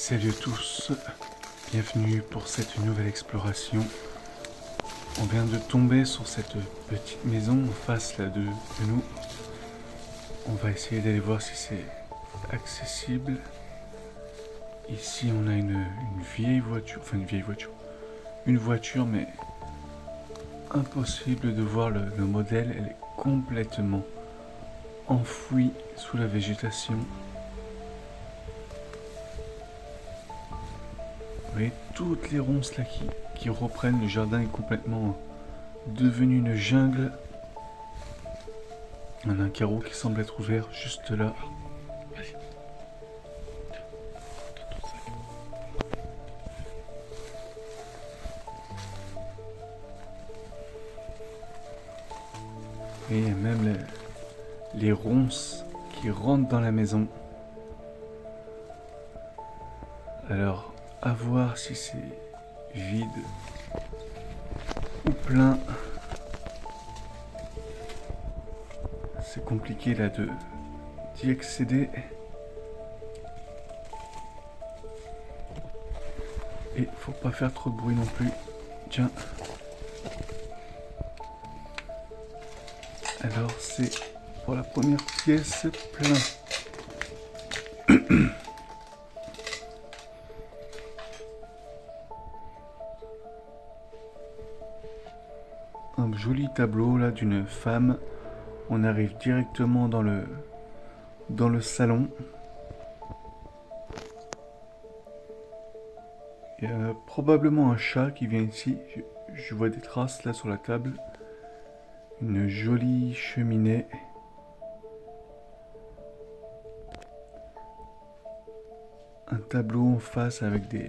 Salut à tous, bienvenue pour cette nouvelle exploration. On vient de tomber sur cette petite maison en face là de nous. On va essayer d'aller voir si c'est accessible. Ici on a une vieille voiture, une voiture mais impossible de voir le modèle, elle est complètement enfouie sous la végétation. Vous voyez toutes les ronces là qui reprennent, le jardin est complètement devenu une jungle. On a un carreau qui semble être ouvert juste là. Et il y a même les ronces qui rentrent dans la maison. Alors, à voir si c'est vide ou plein. C'est compliqué là d'y accéder. Et faut pas faire trop de bruit non plus. Tiens. Alors c'est pour la première pièce plein. Un joli tableau là d'une femme. On arrive directement dans le salon. Il y a probablement un chat qui vient ici. Je vois des traces là sur la table. Une jolie cheminée. Un tableau en face avec des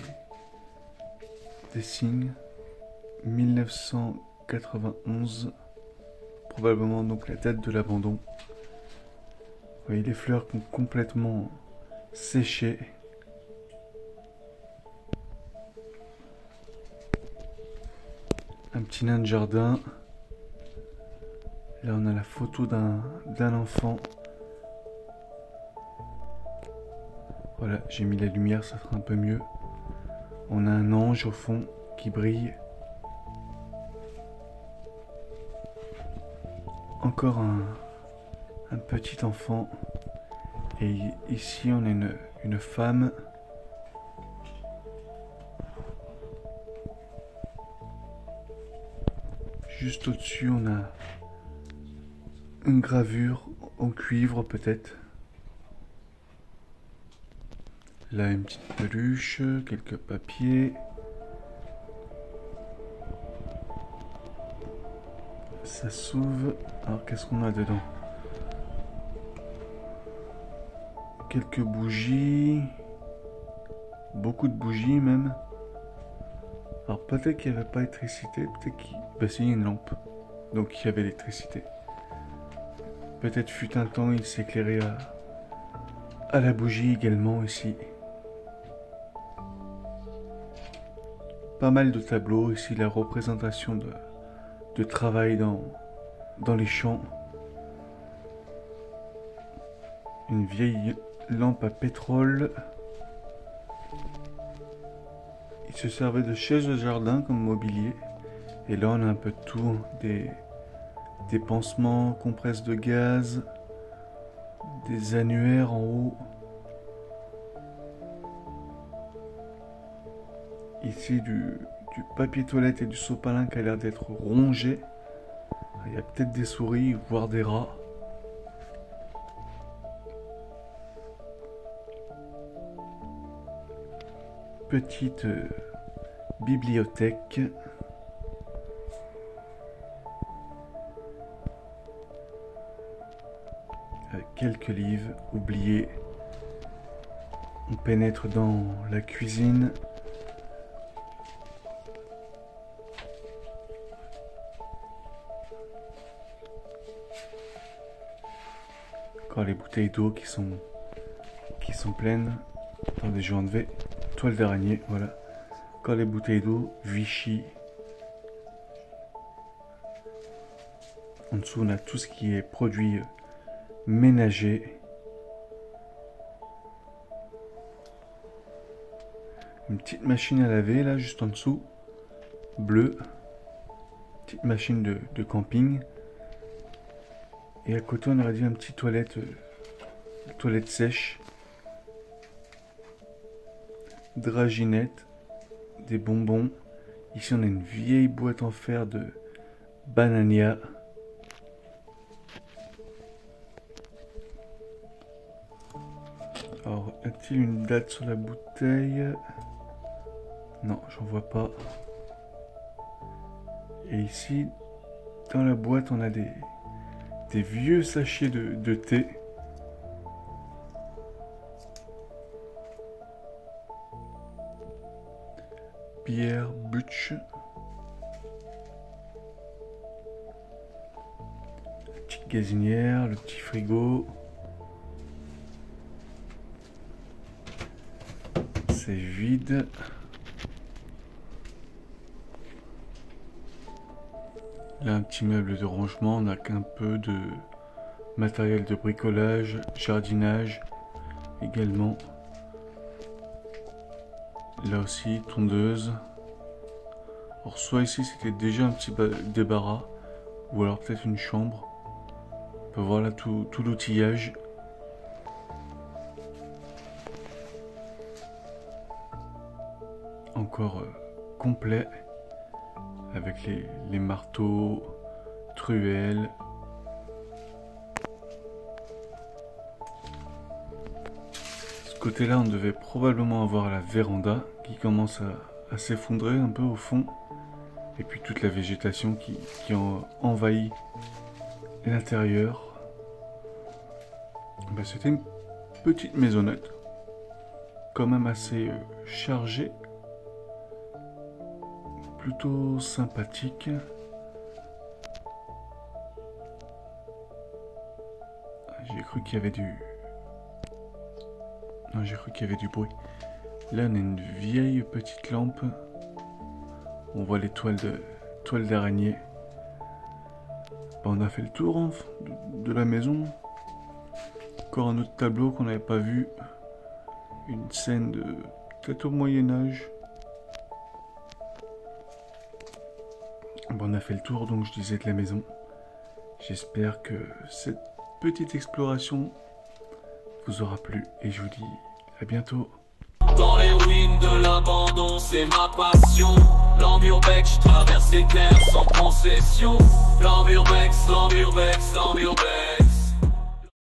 signes. 1991. Probablement donc la date de l'abandon. Vous voyez les fleurs qui ont complètement séché. Un petit nain de jardin. Là on a la photo d'un enfant. Voilà, j'ai mis la lumière, ça sera un peu mieux. On a un ange au fond qui brille. Encore un petit enfant. Et ici on a une femme. Juste au-dessus on a une gravure en cuivre peut-être. Là une petite peluche, quelques papiers. Ça s'ouvre. Alors qu'est-ce qu'on a dedans? Quelques bougies. Beaucoup de bougies même. Alors peut-être qu'il n'y avait pas d'électricité. Peut-être qu'il... Bah si, il y a une lampe. Donc il y avait l'électricité. Peut-être fut un temps il s'éclairait à la bougie également ici. Pas mal de tableaux. Ici la représentation de travail dans les champs. Une vieille lampe à pétrole. Il se servait de chaise de jardin comme mobilier. Et là on a un peu de tout. Des pansements, compresses de gaz, des annuaires en haut. Ici du papier toilette et du sopalin qui a l'air d'être rongé. Il y a peut-être des souris, voire des rats. Petite bibliothèque. Avec quelques livres oubliés. On pénètre dans la cuisine. Encore les bouteilles d'eau qui sont pleines. Attendez, je vais enlever toile d'araignée, voilà. Encore les bouteilles d'eau, Vichy. En dessous, on a tout ce qui est produits ménagers. Une petite machine à laver là juste en dessous. Bleue. Petite machine de camping. Et à côté on aurait dit un petit toilette sèche. Draginette. Des bonbons. Ici on a une vieille boîte en fer de Banania. Alors, a-t-il une date sur la bouteille? Non, j'en vois pas. Et ici, dans la boîte, on a des vieux sachets de thé. Bière Butch. La petite gazinière, le petit frigo. C'est vide. Là, un petit meuble de rangement. On n'a qu'un peu de matériel de bricolage, jardinage également. Là aussi, tondeuse. Alors, soit ici, c'était déjà un petit débarras, ou alors peut-être une chambre. On peut voir là tout l'outillage. Encore complet, avec les marteaux, truelles. Ce côté-là, on devait probablement avoir la véranda qui commence à s'effondrer un peu au fond. Et puis toute la végétation qui envahit l'intérieur. Ben, c'était une petite maisonnette, quand même assez chargée. Plutôt sympathique. J'ai cru qu'il y avait Non, j'ai cru qu'il y avait du bruit. Là, on a une vieille petite lampe. On voit les toiles d'araignée. On a fait le tour de la maison. Encore un autre tableau qu'on n'avait pas vu. Une scène de peut-être au Moyen-Âge. Bon, on a fait le tour, donc je disais, de la maison. J'espère que cette petite exploration vous aura plu et je vous dis à bientôt. Dans les ruines de l'abandon, c'est ma passion. L'Amurbex, je traverse les terres sans concession. L'Amurbex, l'Amurbex, l'Amurbex.